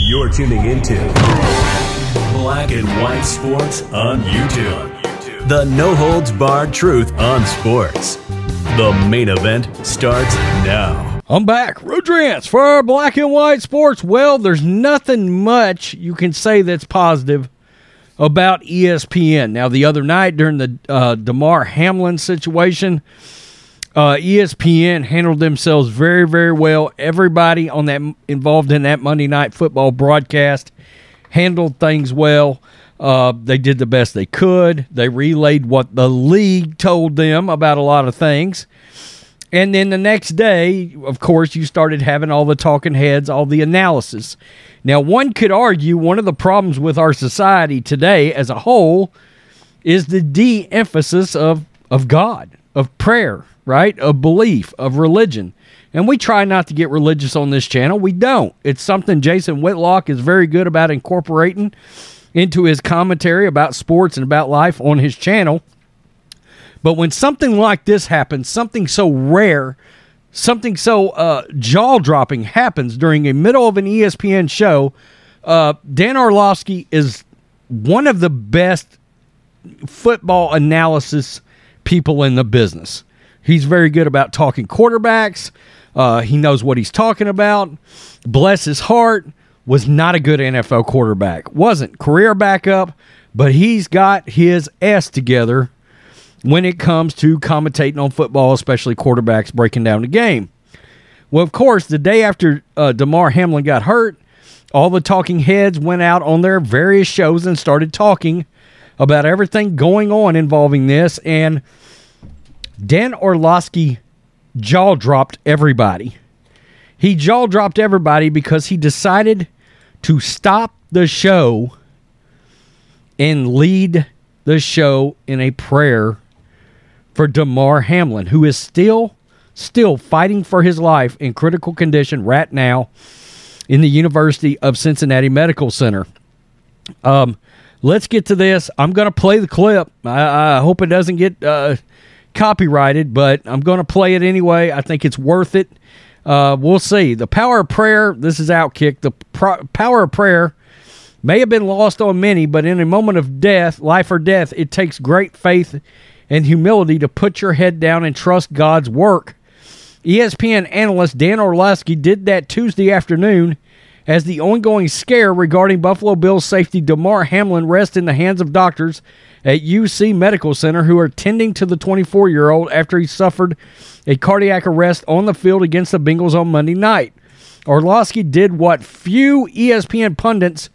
You're tuning into Black and White Sports on YouTube. The no-holds-barred truth on sports. The main event starts now. I'm back. Rodrance for Black and White Sports. Well, there's nothing much you can say that's positive about ESPN. Now, the other night during the Damar Hamlin situation, ESPN handled themselves very, very well. Everybody on that involved in that Monday Night Football broadcast handled things well. They did the best they could. They relayed what the league told them about a lot of things. And then the next day, of course, you started having all the talking heads, all the analysis. Now, one could argue one of the problems with our society today as a whole is the de-emphasis of God, of prayer, right? Of belief, of religion. And we try not to get religious on this channel. We don't. It's something Jason Whitlock is very good about incorporating into his commentary about sports and about life on his channel. But when something like this happens, something so rare, something so jaw-dropping happens during the middle of an ESPN show, Dan Orlovsky is one of the best football analysis people in the business. He's very good about talking quarterbacks. He knows what he's talking about. Bless his heart, was not a good NFL quarterback. Wasn't. Career backup, but he's got his ass together when it comes to commentating on football, especially quarterbacks breaking down the game. Well, of course, the day after Damar Hamlin got hurt, all the talking heads went out on their various shows and started talking about everything going on involving this, and Dan Orlovsky jaw-dropped everybody. He jaw-dropped everybody because he decided to stop the show and lead the show in a prayer for Damar Hamlin, who is still fighting for his life in critical condition right now in the University of Cincinnati Medical Center. Let's get to this. I'm going to play the clip. I hope it doesn't get copyrighted, but I'm going to play it anyway. I think it's worth it. We'll see. The power of prayer, this is Outkick. The power of prayer may have been lost on many, but in a moment of death, life or death, it takes great faith and humility to put your head down and trust God's work. ESPN analyst Dan Orlovsky did that Tuesday afternoon as the ongoing scare regarding Buffalo Bills safety Damar Hamlin rests in the hands of doctors at UC Medical Center who are tending to the 24-year-old after he suffered a cardiac arrest on the field against the Bengals on Monday night. Orlovsky did what few ESPN pundits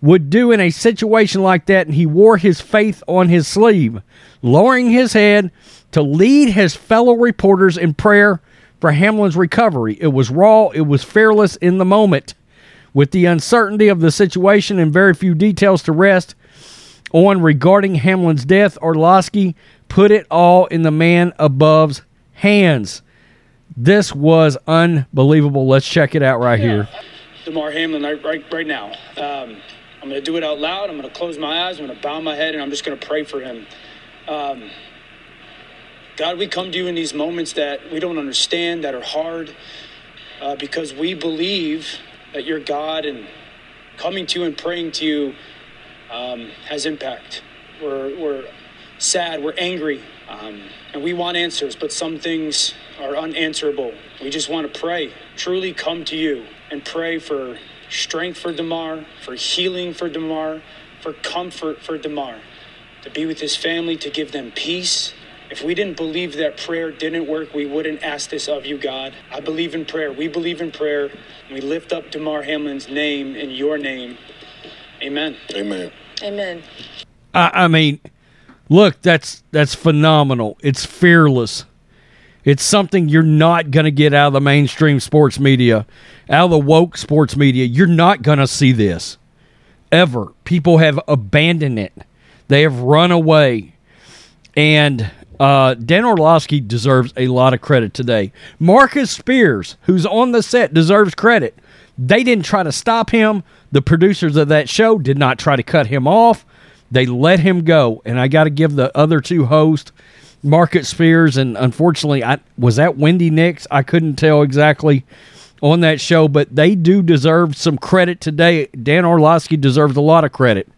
would do in a situation like that, and he wore his faith on his sleeve, lowering his head to lead his fellow reporters in prayer for Hamlin's recovery. It was raw, it was fearless in the moment. With the uncertainty of the situation and very few details to rest on regarding Hamlin's death, Orlovsky put it all in the man above's hands. This was unbelievable. Let's check it out right here. Damar Hamlin, right now. I'm going to do it out loud. I'm going to close my eyes. I'm going to bow my head, and I'm just going to pray for him. God, we come to you in these moments that we don't understand, that are hard, because we believe that you're God, and coming to you and praying to you has impact. We're sad, we're angry, and we want answers, but some things are unanswerable. We just want to pray, truly come to you and pray for strength for Damar, for healing for Damar, for comfort for Damar, to be with his family, to give them peace. If we didn't believe that prayer didn't work, we wouldn't ask this of you, God. I believe in prayer. We believe in prayer. And we lift up Damar Hamlin's name in your name. Amen. Amen. Amen. I mean, look, that's phenomenal. It's fearless. It's something you're not going to get out of the mainstream sports media, out of the woke sports media. You're not going to see this, ever. People have abandoned it. They have run away. And Dan Orlovsky deserves a lot of credit today. Marcus Spears, who's on the set, deserves credit. They didn't try to stop him. The producers of that show did not try to cut him off. They let him go. And I got to give the other two hosts, Marcus Spears, and unfortunately, was that Wendy Nix? I couldn't tell exactly on that show, but they do deserve some credit today. Dan Orlovsky deserves a lot of credit.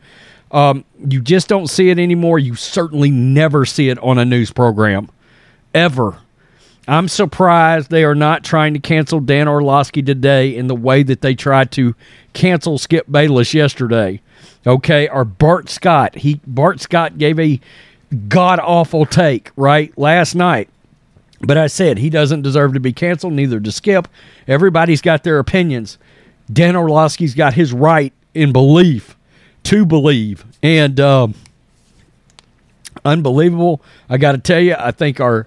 You just don't see it anymore. You certainly never see it on a news program, ever. I'm surprised they are not trying to cancel Dan Orlovsky today in the way that they tried to cancel Skip Bayless yesterday. Okay, or Bart Scott. Bart Scott gave a god-awful take, right, last night. But I said he doesn't deserve to be canceled, neither does Skip. Everybody's got their opinions. Dan Orlovsky's got his right in belief to believe. And unbelievable. I got to tell you, I think our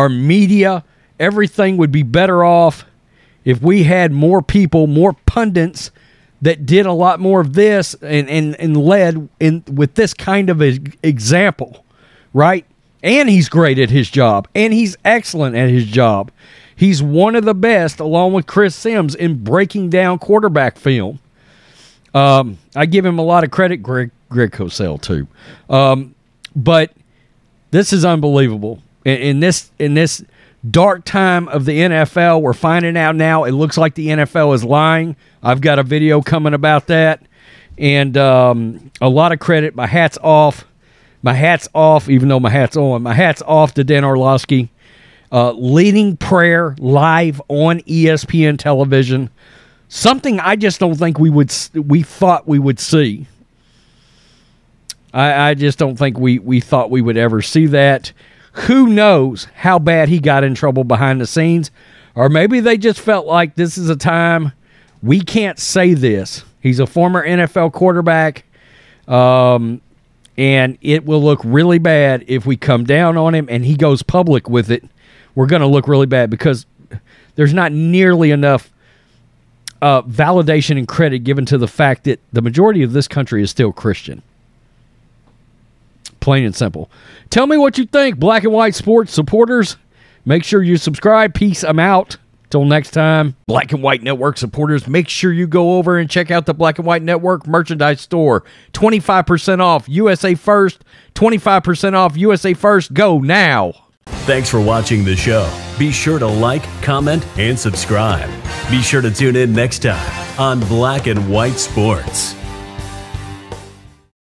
media, everything would be better off if we had more people, more pundits that did a lot more of this and led in with this kind of example, right? And he's great at his job, and he's excellent at his job. He's one of the best, along with Chris Sims, in breaking down quarterback film. I give him a lot of credit, Greg Cosell too. But this is unbelievable. In this dark time of the NFL, we're finding out now it looks like the NFL is lying. I've got a video coming about that. And a lot of credit. My hat's off. My hat's off, even though my hat's on. My hat's off to Dan Orlovsky. Leading prayer live on ESPN television. Something I just don't think we thought we would see. I just don't think we thought we would ever see that. Who knows how bad he got in trouble behind the scenes. Or maybe they just felt like this is a time we can't say this. He's a former NFL quarterback. And it will look really bad if we come down on him and he goes public with it. We're going to look really bad because there's not nearly enough validation and credit given to the fact that the majority of this country is still Christian. Plain and simple. Tell me what you think, Black and White Sports supporters. Make sure you subscribe. Peace. I'm out. Till next time, Black and White Network supporters, make sure you go over and check out the Black and White Network merchandise store. 25% off USA First. 25% off USA First. Go now. Thanks for watching the show. Be sure to like, comment, and subscribe. Be sure to tune in next time on Black and White Sports.